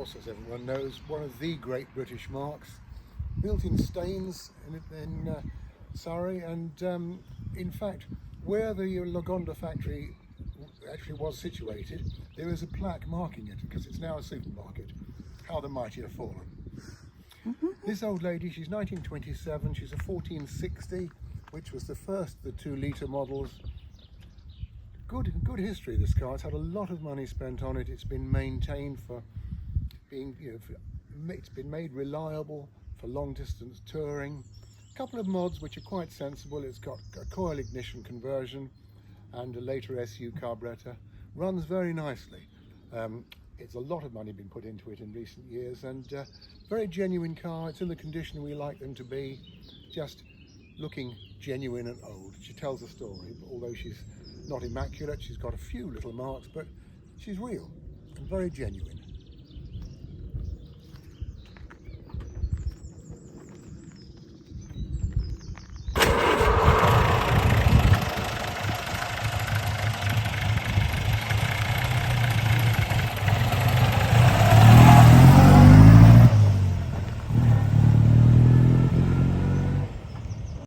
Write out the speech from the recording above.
course, as everyone knows, one of the great British marques, built in Staines in Surrey, and in fact, where the Lagonda factory actually was situated, there is a plaque marking it, because it's now a supermarket. How the mighty have fallen. This old lady, she's 1927, she's a 1460, which was the first of the 2 litre models. Good history, this car. It's had a lot of money spent on it. It's been maintained for being, it's been made reliable for long distance touring. A couple of mods which are quite sensible. It's got a coil ignition conversion and a later SU carburetor. Runs very nicely. It's a lot of money been put into it in recent years, and very genuine car. It's in the condition we like them to be, just looking genuine and old. She tells a story, although she's not immaculate. She's got a few little marks, but she's real and very genuine.